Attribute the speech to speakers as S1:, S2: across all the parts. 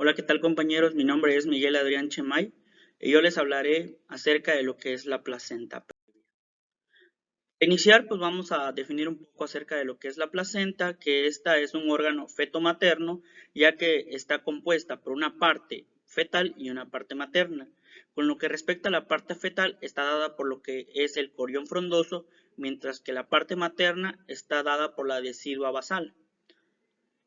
S1: Hola, ¿qué tal compañeros? Mi nombre es Miguel Adrián Chemay y yo les hablaré acerca de lo que es la placenta. Para iniciar, pues vamos a definir un poco acerca de lo que es la placenta, que esta es un órgano feto-materno, ya que está compuesta por una parte fetal y una parte materna. Con lo que respecta a la parte fetal, está dada por lo que es el corión frondoso, mientras que la parte materna está dada por la decidua basal.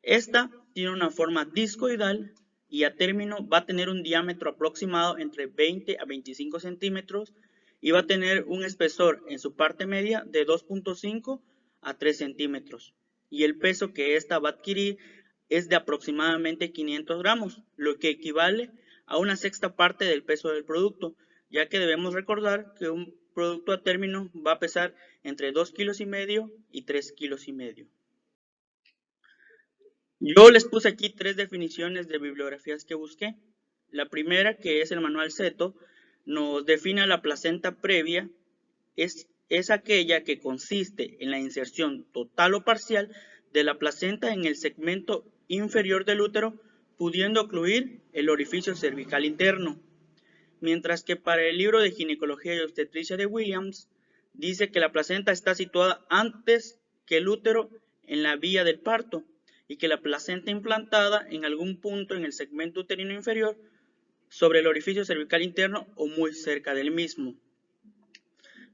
S1: Esta tiene una forma discoidal y a término va a tener un diámetro aproximado entre 20 a 25 centímetros y va a tener un espesor en su parte media de 2.5 a 3 centímetros. Y el peso que esta va a adquirir es de aproximadamente 500 gramos, lo que equivale a una sexta parte del peso del producto, ya que debemos recordar que un producto a término va a pesar entre 2,5 kilos y 3,5 kilos. Yo les puse aquí tres definiciones de bibliografías que busqué. La primera, que es el manual CETO, nos define la placenta previa, es aquella que consiste en la inserción total o parcial de la placenta en el segmento inferior del útero, pudiendo ocluir el orificio cervical interno. Mientras que para el libro de ginecología y obstetricia de Williams, dice que la placenta está situada antes que el útero en la vía del parto y que la placenta implantada en algún punto en el segmento uterino inferior sobre el orificio cervical interno o muy cerca del mismo.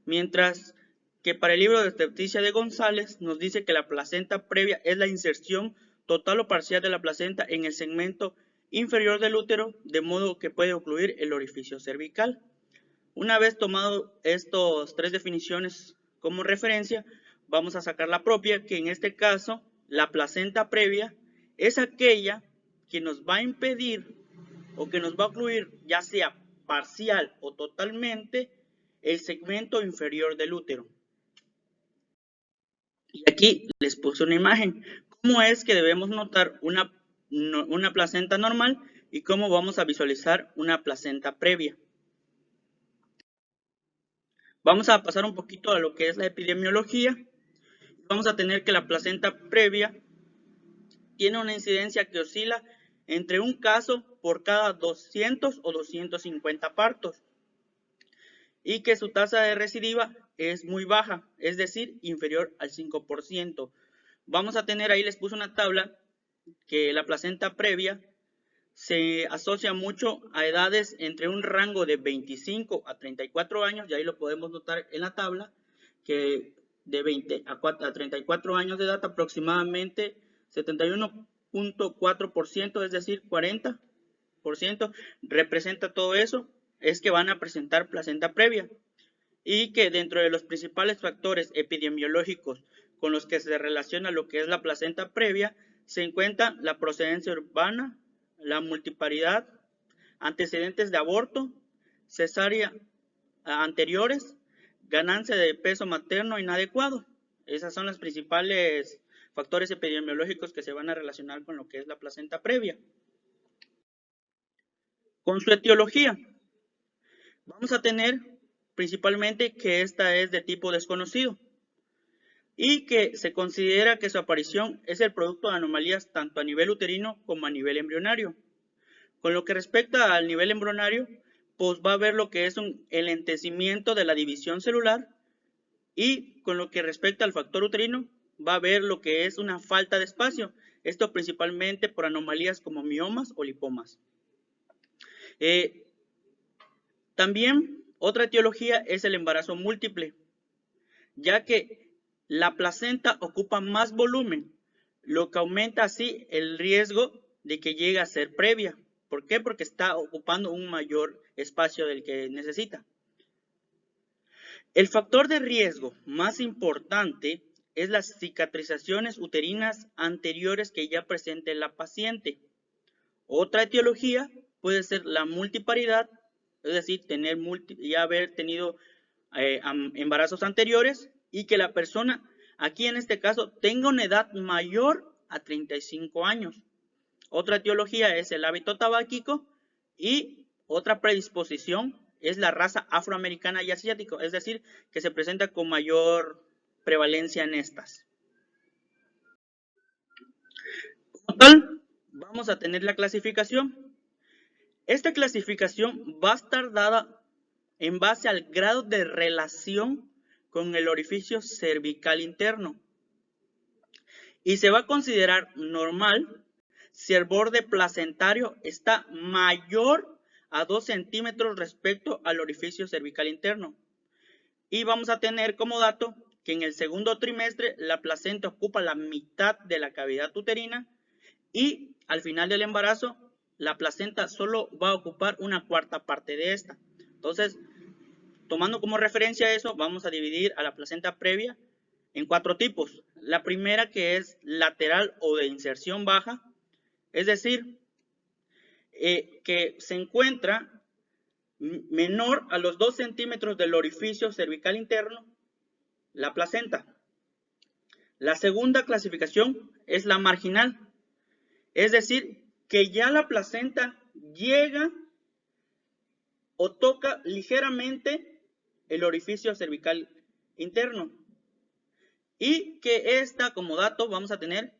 S1: Mientras que para el libro de obstetricia de González nos dice que la placenta previa es la inserción total o parcial de la placenta en el segmento inferior del útero, de modo que puede ocluir el orificio cervical. Una vez tomado estas tres definiciones como referencia, vamos a sacar la propia, que en este caso, la placenta previa es aquella que nos va a impedir o que nos va a ocluir, ya sea parcial o totalmente, el segmento inferior del útero. Y aquí les puse una imagen. ¿Cómo es que debemos notar una placenta normal y cómo vamos a visualizar una placenta previa? Vamos a pasar un poquito a lo que es la epidemiología. Vamos a tener que la placenta previa tiene una incidencia que oscila entre un caso por cada 200 o 250 partos y que su tasa de recidiva es muy baja, es decir, inferior al 5%. Vamos a tener ahí, les puse una tabla, que la placenta previa se asocia mucho a edades entre un rango de 25 a 34 años, y ahí lo podemos notar en la tabla, que de 20 a 34 años de edad aproximadamente 71.4%, es decir, 40% representa todo eso, es que van a presentar placenta previa, y que dentro de los principales factores epidemiológicos con los que se relaciona lo que es la placenta previa se encuentra la procedencia urbana, la multiparidad, antecedentes de aborto, cesárea anteriores, ganancia de peso materno inadecuado. Esas son los principales factores epidemiológicos que se van a relacionar con lo que es la placenta previa. Con su etiología, vamos a tener principalmente que esta es de tipo desconocido y que se considera que su aparición es el producto de anomalías tanto a nivel uterino como a nivel embrionario. Con lo que respecta al nivel embrionario, pues va a haber lo que es el lentecimiento de la división celular, y con lo que respecta al factor uterino, va a haber lo que es una falta de espacio, esto principalmente por anomalías como miomas o lipomas. También otra etiología es el embarazo múltiple, ya que la placenta ocupa más volumen, lo que aumenta así el riesgo de que llegue a ser previa. ¿Por qué? Porque está ocupando un mayor espacio del que necesita. El factor de riesgo más importante es las cicatrizaciones uterinas anteriores que ya presente la paciente. Otra etiología puede ser la multiparidad, es decir, ya haber tenido embarazos anteriores y que la persona, aquí en este caso, tenga una edad mayor a 35 años. Otra etiología es el hábito tabáquico y otra predisposición es la raza afroamericana y asiático, es decir, que se presenta con mayor prevalencia en estas. Como tal, vamos a tener la clasificación. Esta clasificación va a estar dada en base al grado de relación con el orificio cervical interno y se va a considerar normal si el borde placentario está mayor a 2 centímetros respecto al orificio cervical interno. Y vamos a tener como dato que en el segundo trimestre la placenta ocupa la mitad de la cavidad uterina y al final del embarazo la placenta solo va a ocupar una cuarta parte de esta. Entonces, tomando como referencia eso, vamos a dividir a la placenta previa en 4 tipos. La primera, que es lateral o de inserción baja, es decir, que se encuentra menor a los 2 centímetros del orificio cervical interno, la placenta. La segunda clasificación es la marginal, es decir, que ya la placenta llega o toca ligeramente el orificio cervical interno. Y que esta, como dato, vamos a tener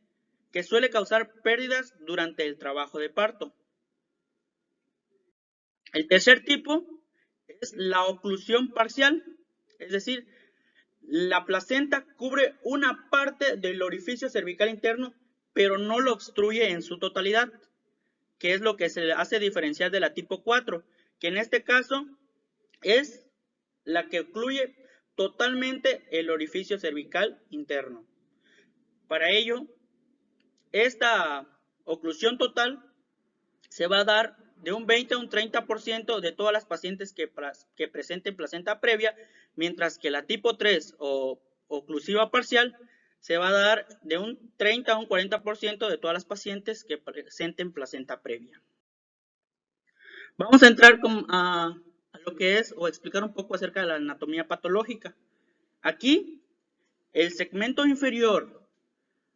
S1: que suele causar pérdidas durante el trabajo de parto. El tercer tipo es la oclusión parcial, es decir, la placenta cubre una parte del orificio cervical interno, pero no lo obstruye en su totalidad, que es lo que se hace diferenciar de la tipo 4, que en este caso es la que ocluye totalmente el orificio cervical interno. Para ello, esta oclusión total se va a dar de un 20 a un 30% de todas las pacientes que presenten placenta previa, mientras que la tipo 3 o oclusiva parcial se va a dar de un 30 a un 40% de todas las pacientes que presenten placenta previa. Vamos a entrar a lo que es o explicar un poco acerca de la anatomía patológica. Aquí, el segmento inferior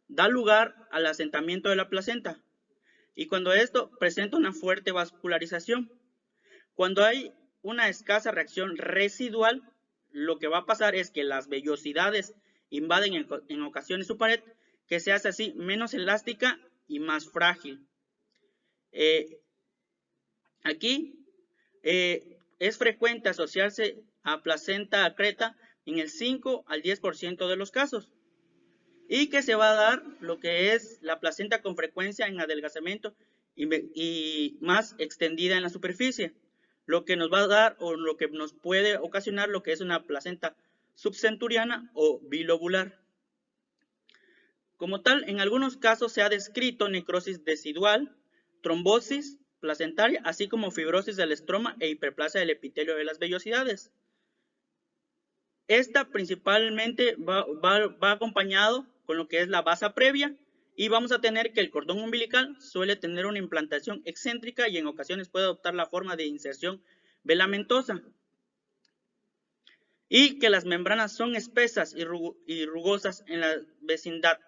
S1: da lugar al asentamiento de la placenta y cuando esto presenta una fuerte vascularización. Cuando hay una escasa reacción residual, lo que va a pasar es que las vellosidades invaden en ocasiones su pared, que se hace así menos elástica y más frágil. Aquí es frecuente asociarse a placenta acreta en el 5 al 10% de los casos y que se va a dar lo que es la placenta con frecuencia en adelgazamiento y más extendida en la superficie, lo que nos va a dar o lo que nos puede ocasionar lo que es una placenta subcenturiana o bilobular. Como tal, en algunos casos se ha descrito necrosis decidual, trombosis placentaria, así como fibrosis del estroma e hiperplasia del epitelio de las vellosidades. Esta principalmente va acompañado con lo que es la basa previa y vamos a tener que el cordón umbilical suele tener una implantación excéntrica y en ocasiones puede adoptar la forma de inserción velamentosa y que las membranas son espesas y rugosas en la vecindad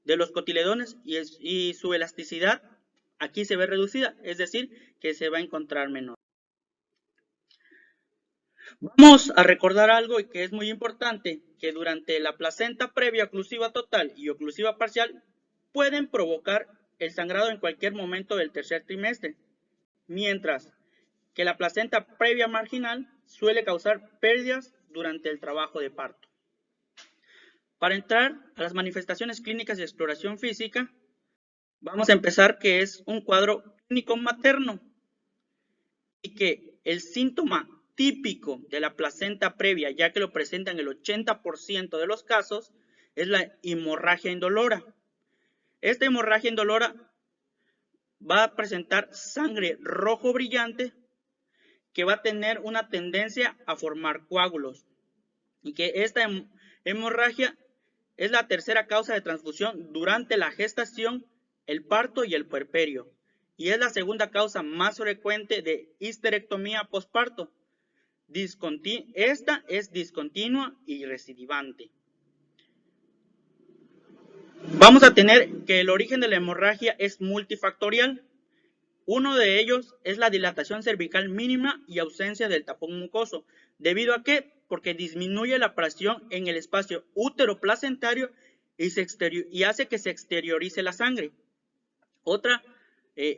S1: de los cotiledones y su elasticidad aquí se ve reducida, es decir, que se va a encontrar menor. Vamos a recordar algo que es muy importante, que durante la placenta previa oclusiva total y oclusiva parcial pueden provocar el sangrado en cualquier momento del tercer trimestre, mientras que la placenta previa marginal suele causar pérdidas durante el trabajo de parto. Para entrar a las manifestaciones clínicas y exploración física, vamos a empezar que es un cuadro clínico materno y que el síntoma típico de la placenta previa, ya que lo presenta en el 80% de los casos, es la hemorragia indolora. Esta hemorragia indolora va a presentar sangre rojo brillante que va a tener una tendencia a formar coágulos y que esta hemorragia es la tercera causa de transfusión durante la gestación, el parto y el puerperio y es la segunda causa más frecuente de histerectomía postparto. Esta es discontinua y recidivante. Vamos a tener que el origen de la hemorragia es multifactorial. Uno de ellos es la dilatación cervical mínima y ausencia del tapón mucoso. ¿Debido a qué? Porque disminuye la presión en el espacio útero-placentario y hace que se exteriorice la sangre. Otra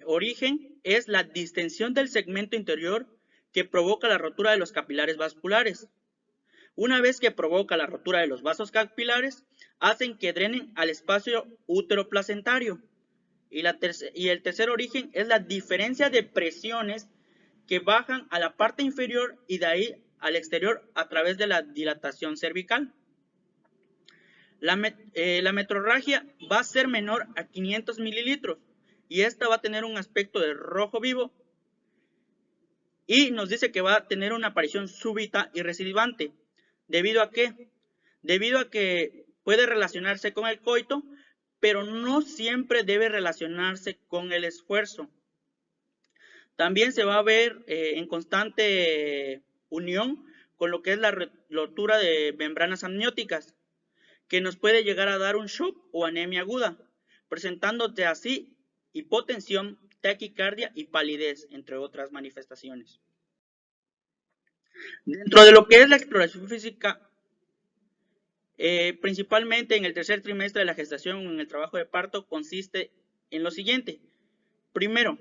S1: origen es la distensión del segmento interior que provoca la rotura de los capilares vasculares. Una vez que provoca la rotura de los vasos capilares, hacen que drenen al espacio útero-placentario. Y el tercer origen es la diferencia de presiones que bajan a la parte inferior y de ahí al exterior a través de la dilatación cervical. La metrorragia va a ser menor a 500 mililitros y esta va a tener un aspecto de rojo vivo y nos dice que va a tener una aparición súbita y recidivante. ¿Debido a qué? Debido a que puede relacionarse con el coito, pero no siempre debe relacionarse con el esfuerzo. También se va a ver en constante unión con lo que es la rotura de membranas amnióticas, que nos puede llegar a dar un shock o anemia aguda, presentándote así hipotensión, taquicardia y palidez, entre otras manifestaciones. Dentro de lo que es la exploración física, principalmente en el tercer trimestre de la gestación en el trabajo de parto, consiste en lo siguiente. Primero,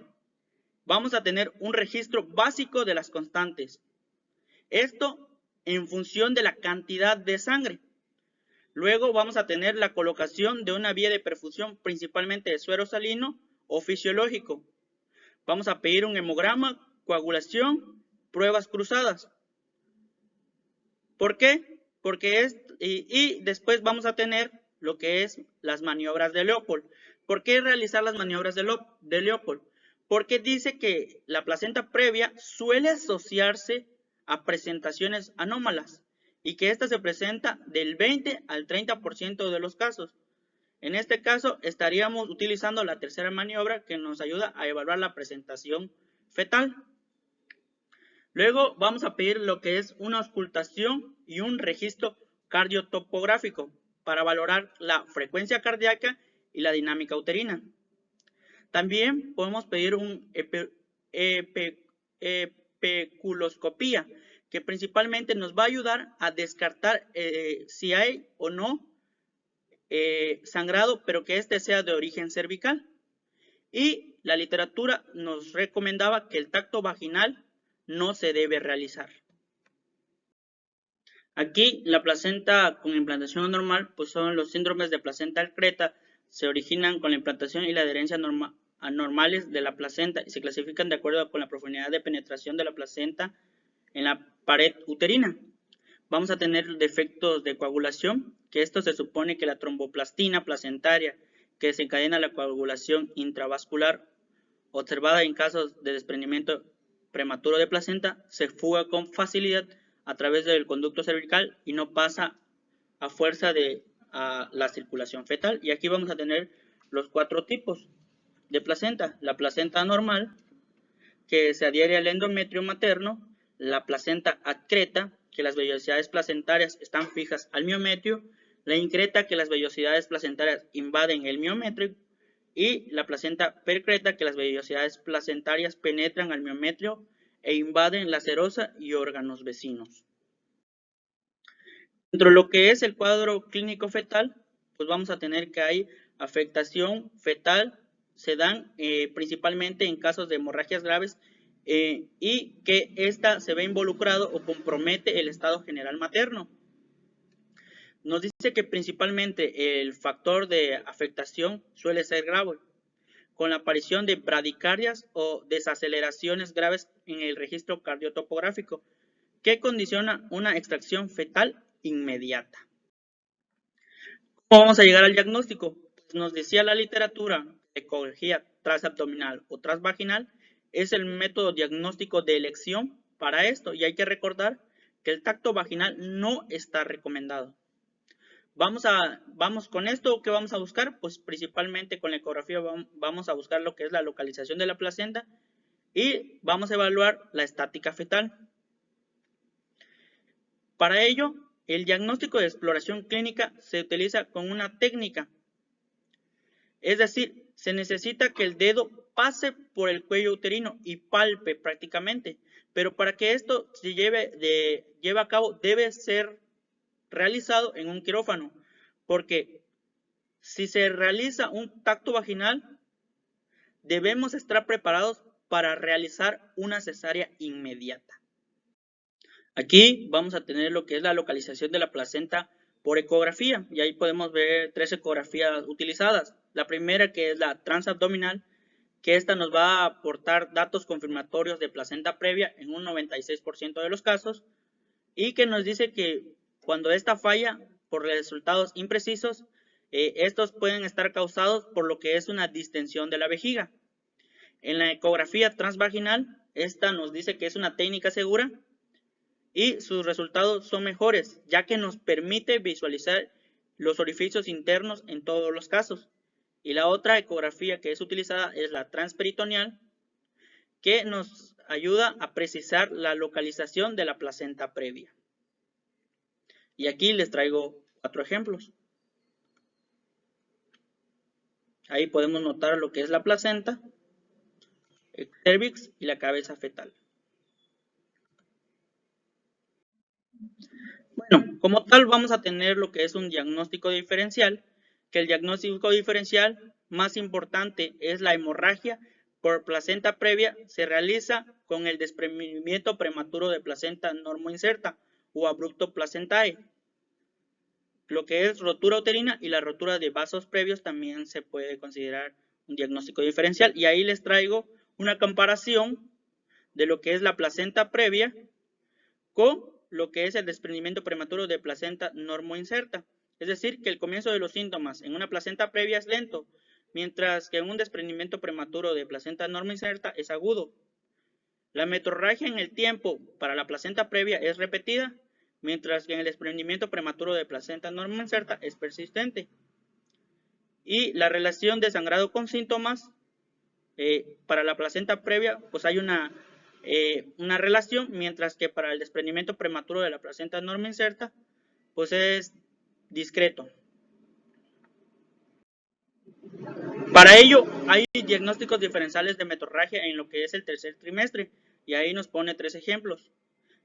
S1: vamos a tener un registro básico de las constantes. Esto en función de la cantidad de sangre. Luego vamos a tener la colocación de una vía de perfusión, principalmente de suero salino o fisiológico. Vamos a pedir un hemograma, coagulación, pruebas cruzadas. ¿Por qué? Porque después vamos a tener lo que es las maniobras de Leopold. ¿Por qué realizar las maniobras de Leopold? Porque dice que la placenta previa suele asociarse a presentaciones anómalas y que esta se presenta del 20 al 30% de los casos. En este caso estaríamos utilizando la tercera maniobra que nos ayuda a evaluar la presentación fetal. Luego vamos a pedir lo que es una auscultación y un registro cardiotopográfico para valorar la frecuencia cardíaca y la dinámica uterina. También podemos pedir una especuloscopía, que principalmente nos va a ayudar a descartar si hay o no sangrado, pero que este sea de origen cervical. Y la literatura nos recomendaba que el tacto vaginal no se debe realizar. Aquí la placenta con implantación anormal, pues son los síndromes de placenta excreta, se originan con la implantación y la adherencia anormales de la placenta y se clasifican de acuerdo con la profundidad de penetración de la placenta en la pared uterina. Vamos a tener defectos de coagulación, que esto se supone que la tromboplastina placentaria que desencadena la coagulación intravascular observada en casos de desprendimiento prematuro de placenta se fuga con facilidad a través del conducto cervical y no pasa a fuerza de la circulación fetal. Y aquí vamos a tener los 4 tipos de placenta. La placenta normal, que se adhiere al endometrio materno, la placenta excreta, que las vellosidades placentarias están fijas al miometrio, la increta, que las vellosidades placentarias invaden el miometrio, y la placenta percreta, que las vellosidades placentarias penetran al miometrio e invaden la serosa y órganos vecinos. Dentro de lo que es el cuadro clínico fetal, pues vamos a tener que hay afectación fetal, se dan principalmente en casos de hemorragias graves y que ésta se ve involucrado o compromete el estado general materno. Nos dice que principalmente el factor de afectación suele ser grave, con la aparición de bradicardias o desaceleraciones graves en el registro cardiotopográfico, que condiciona una extracción fetal inmediata. ¿Cómo vamos a llegar al diagnóstico? Pues nos decía la literatura, ecografía transabdominal o transvaginal es el método diagnóstico de elección para esto, y hay que recordar que el tacto vaginal no está recomendado. Vamos con esto, ¿qué vamos a buscar? Pues principalmente con la ecografía vamos a buscar lo que es la localización de la placenta y vamos a evaluar la estática fetal. Para ello, el diagnóstico de exploración clínica se utiliza con una técnica, es decir, se necesita que el dedo pase por el cuello uterino y palpe prácticamente, pero para que esto se lleve a cabo debe ser realizado en un quirófano, porque si se realiza un tacto vaginal, debemos estar preparados para realizar una cesárea inmediata. Aquí vamos a tener lo que es la localización de la placenta por ecografía, y ahí podemos ver 3 ecografías utilizadas. La primera, que es la transabdominal, que esta nos va a aportar datos confirmatorios de placenta previa en un 96% de los casos, y que nos dice que cuando esta falla por resultados imprecisos, estos pueden estar causados por lo que es una distensión de la vejiga. En la ecografía transvaginal, esta nos dice que es una técnica segura y sus resultados son mejores, ya que nos permite visualizar los orificios internos en todos los casos. Y la otra ecografía que es utilizada es la transperitoneal, que nos ayuda a precisar la localización de la placenta previa. Y aquí les traigo 4 ejemplos. Ahí podemos notar lo que es la placenta, el cervix y la cabeza fetal. Bueno, como tal vamos a tener lo que es un diagnóstico diferencial, que el diagnóstico diferencial más importante es la hemorragia por placenta previa, se realiza con el desprendimiento prematuro de placenta normoinserta o abrupto placentae. Lo que es rotura uterina y la rotura de vasos previos también se puede considerar un diagnóstico diferencial. Y ahí les traigo una comparación de lo que es la placenta previa con lo que es el desprendimiento prematuro de placenta normoinserta. Es decir, que el comienzo de los síntomas en una placenta previa es lento, mientras que en un desprendimiento prematuro de placenta normoinserta es agudo. La metrorragia en el tiempo para la placenta previa es repetida, mientras que en el desprendimiento prematuro de placenta normoinserta es persistente. Y la relación de sangrado con síntomas para la placenta previa, pues hay una relación, mientras que para el desprendimiento prematuro de la placenta normoinserta, pues es discreto. Para ello, hay diagnósticos diferenciales de metrorragia en lo que es el tercer trimestre, y ahí nos pone 3 ejemplos.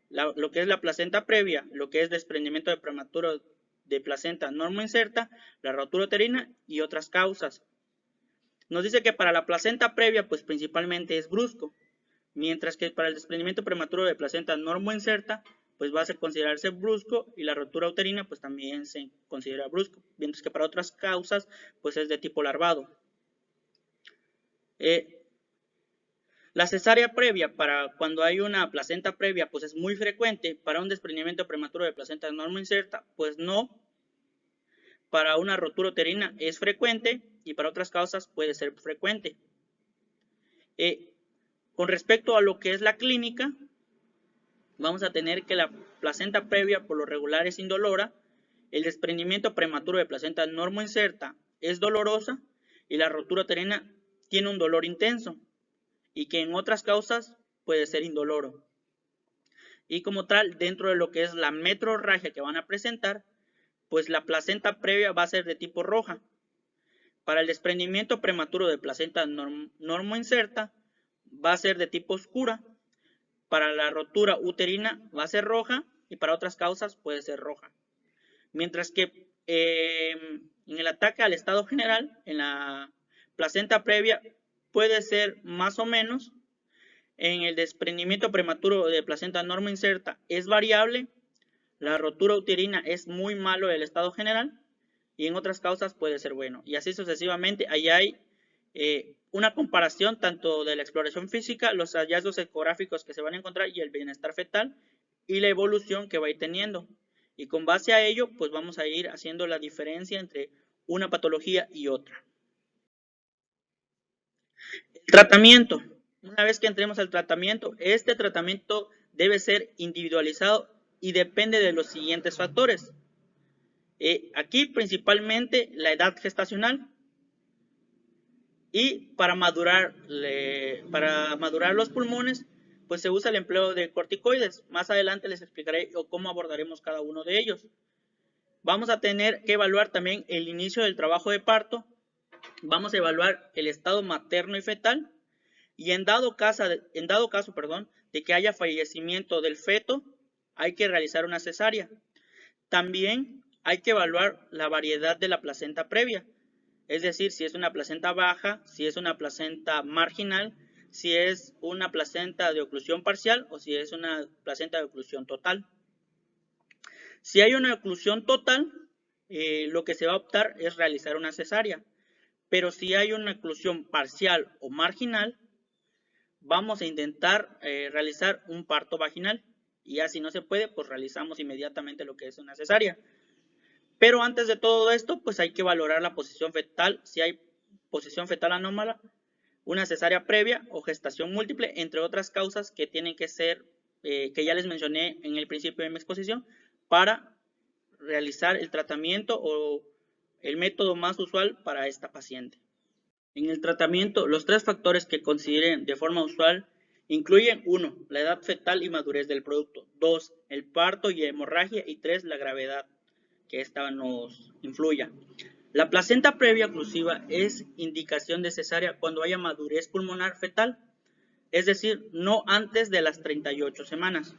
S1: Lo que es la placenta previa, lo que es desprendimiento de prematuro de placenta normoinserta, la rotura uterina y otras causas. Nos dice que para la placenta previa, pues principalmente es brusco, mientras que para el desprendimiento prematuro de placenta normoinserta, pues va a considerarse brusco, y la rotura uterina pues también se considera brusco, mientras que para otras causas pues es de tipo larvado. La cesárea previa, para cuando hay una placenta previa, pues es muy frecuente. Para un desprendimiento prematuro de placenta normoinserta, pues no. Para una rotura uterina es frecuente, y para otras causas puede ser frecuente. Con respecto a lo que es la clínica, vamos a tener que la placenta previa por lo regular es indolora, el desprendimiento prematuro de placenta normoinserta es dolorosa, y la rotura uterina tiene un dolor intenso, y que en otras causas puede ser indoloro. Y como tal, dentro de lo que es la metrorragia que van a presentar, pues la placenta previa va a ser de tipo roja. Para el desprendimiento prematuro de placenta normoinserta va a ser de tipo oscura. Para la rotura uterina va a ser roja, y para otras causas puede ser roja. Mientras que en el ataque al estado general, en la placenta previa puede ser más o menos. En el desprendimiento prematuro de placenta normoinserta es variable, la rotura uterina es muy malo del estado general, y en otras causas puede ser bueno. Y así sucesivamente, ahí hay una comparación tanto de la exploración física, los hallazgos ecográficos que se van a encontrar y el bienestar fetal y la evolución que va a ir teniendo. Y con base a ello, pues vamos a ir haciendo la diferencia entre una patología y otra. El tratamiento. Una vez que entremos al tratamiento, este tratamiento debe ser individualizado y depende de los siguientes factores. Aquí principalmente la edad gestacional, y para madurar los pulmones, pues se usa el empleo de corticoides. Más adelante les explicaré cómo abordaremos cada uno de ellos. Vamos a tener que evaluar también el inicio del trabajo de parto. Vamos a evaluar el estado materno y fetal. Y en dado caso, de que haya fallecimiento del feto, hay que realizar una cesárea. También hay que evaluar la variedad de la placenta previa. Es decir, si es una placenta baja, si es una placenta marginal, si es una placenta de oclusión parcial o si es una placenta de oclusión total. Si hay una oclusión total, lo que se va a optar es realizar una cesárea. Pero si hay una oclusión parcial o marginal, vamos a intentar realizar un parto vaginal. Y ya si no se puede, pues realizamos inmediatamente lo que es una cesárea. Pero antes de todo esto, pues hay que valorar la posición fetal, si hay posición fetal anómala, una cesárea previa o gestación múltiple, entre otras causas que tienen que ser, que ya les mencioné en el principio de mi exposición, para realizar el tratamiento o el método más usual para esta paciente. En el tratamiento, los 3 factores que consideren de forma usual incluyen 1. La edad fetal y madurez del producto, 2. El parto y hemorragia y 3. La gravedad que esta nos influya. La placenta previa oclusiva es indicación de cesárea cuando haya madurez pulmonar fetal, es decir, no antes de las 38 semanas.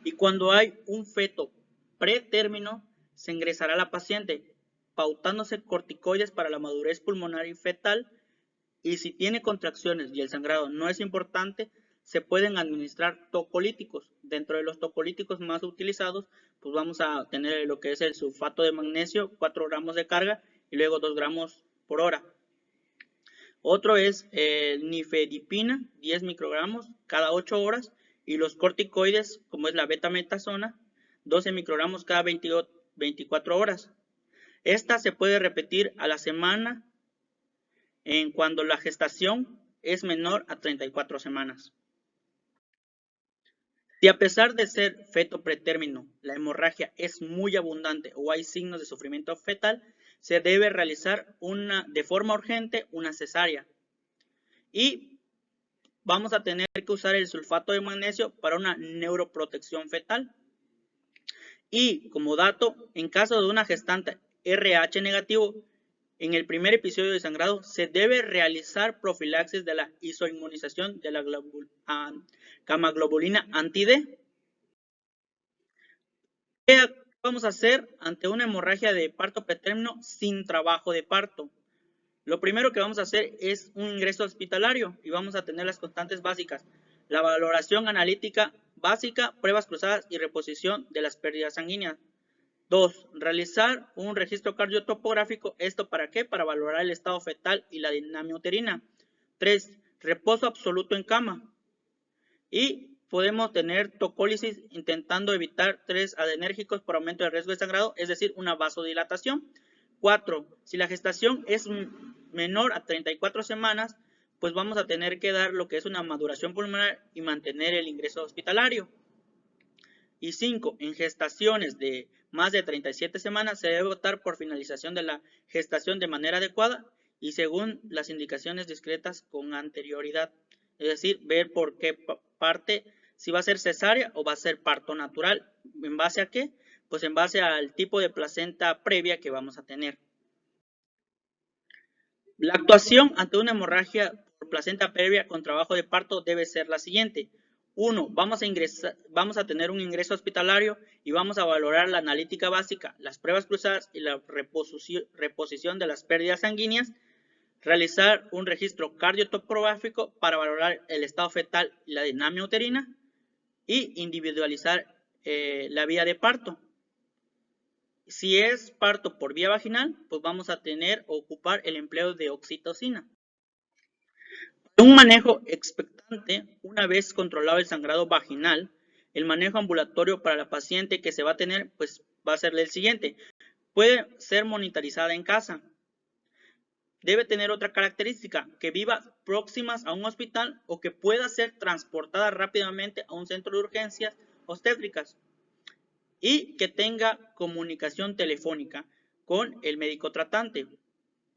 S1: Y cuando hay un feto pretérmino, se ingresará a la paciente, pautándose corticoides para la madurez pulmonar y fetal, y si tiene contracciones y el sangrado no es importante, se pueden administrar tocolíticos. Dentro de los tocolíticos más utilizados, pues vamos a tener lo que es el sulfato de magnesio, 4 gramos de carga y luego 2 gramos por hora. Otro es nifedipina, 10 microgramos cada 8 horas, y los corticoides, como es la betametasona, 12 microgramos cada 24 horas. Esta se puede repetir a la semana en cuando la gestación es menor a 34 semanas. Si a pesar de ser feto pretérmino, la hemorragia es muy abundante o hay signos de sufrimiento fetal, se debe realizar de forma urgente una cesárea. Y vamos a tener que usar el sulfato de magnesio para una neuroprotección fetal. Y como dato, en caso de una gestante RH negativo, en el primer episodio de sangrado se debe realizar profilaxis de la isoinmunización de la gamaglobulina anti-D. ¿Qué vamos a hacer ante una hemorragia de parto pretérmino sin trabajo de parto? Lo primero que vamos a hacer es un ingreso hospitalario y vamos a tener las constantes básicas. La valoración analítica básica, pruebas cruzadas y reposición de las pérdidas sanguíneas. 2. Realizar un registro cardiotopográfico. ¿Esto para qué? Para valorar el estado fetal y la dinamia uterina. 3. Reposo absoluto en cama. Y podemos tener tocólisis intentando evitar 3 adrenérgicos por aumento del riesgo de sangrado, es decir, una vasodilatación. 4. Si la gestación es menor a 34 semanas, pues vamos a tener que dar lo que es una maduración pulmonar y mantener el ingreso hospitalario. Y 5. En gestaciones de más de 37 semanas se debe optar por finalización de la gestación de manera adecuada y según las indicaciones discretas con anterioridad. Es decir, ver por qué parte, si va a ser cesárea o va a ser parto natural. ¿En base a qué? Pues en base al tipo de placenta previa que vamos a tener. La actuación ante una hemorragia por placenta previa con trabajo de parto debe ser la siguiente. 1. Vamos a tener un ingreso hospitalario y vamos a valorar la analítica básica, las pruebas cruzadas y la reposición de las pérdidas sanguíneas. Realizar un registro cardiotopográfico para valorar el estado fetal y la dinamia uterina y individualizar la vía de parto. Si es parto por vía vaginal, pues vamos a tener o ocupar el empleo de oxitocina. Un manejo expectante, una vez controlado el sangrado vaginal, el manejo ambulatorio para la paciente que se va a tener, pues va a ser el siguiente. Puede ser monitorizada en casa. Debe tener otra característica, que viva próximas a un hospital o que pueda ser transportada rápidamente a un centro de urgencias obstétricas y que tenga comunicación telefónica con el médico tratante.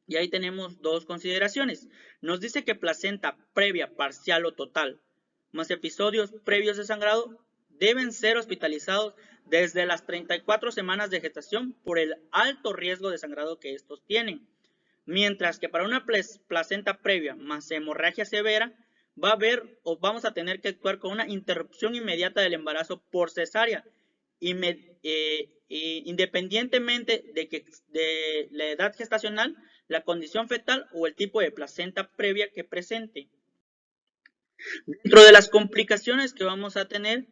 S1: Y ahí tenemos 2 consideraciones. Nos dice que placenta previa, parcial o total, más episodios previos de sangrado, deben ser hospitalizados desde las 34 semanas de gestación por el alto riesgo de sangrado que estos tienen. Mientras que para una placenta previa más hemorragia severa, vamos a tener que actuar con una interrupción inmediata del embarazo por cesárea, independientemente de la edad gestacional. la condición fetal o el tipo de placenta previa que presente. Dentro de las complicaciones que vamos a tener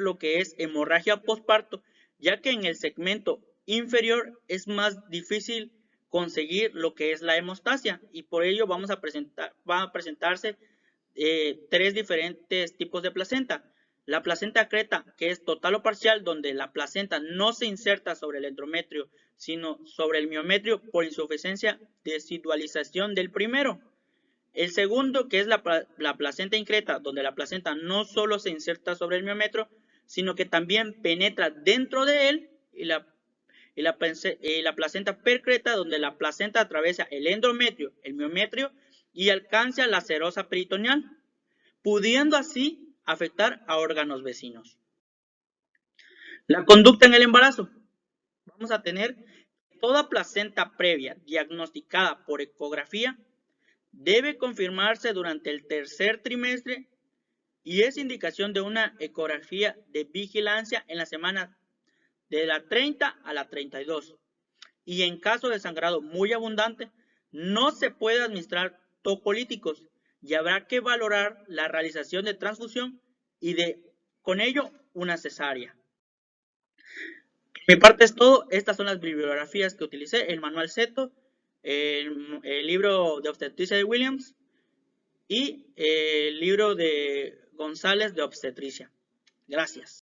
S1: lo que es hemorragia postparto, ya que en el segmento inferior es más difícil conseguir lo que es la hemostasia y por ello van a presentarse 3 diferentes tipos de placenta. La placenta creta, que es total o parcial, donde la placenta no se inserta sobre el endometrio, sino sobre el miometrio por insuficiencia de residualización del primero. El segundo, que es la placenta increta, donde la placenta no solo se inserta sobre el miometrio, sino que también penetra dentro de él, y la placenta percreta, donde la placenta atraviesa el endometrio, el miometrio y alcanza la serosa peritoneal, pudiendo así afectar a órganos vecinos. La conducta en el embarazo. Vamos a tener toda placenta previa diagnosticada por ecografía debe confirmarse durante el tercer trimestre y es indicación de una ecografía de vigilancia en la semana de la 30 a la 32. Y en caso de sangrado muy abundante, no se puede administrar tocolíticos y habrá que valorar la realización de transfusión y con ello una cesárea. Mi parte es todo. Estas son las bibliografías que utilicé: el manual Seto, el libro de obstetricia de Williams y el libro de González de obstetricia. Gracias.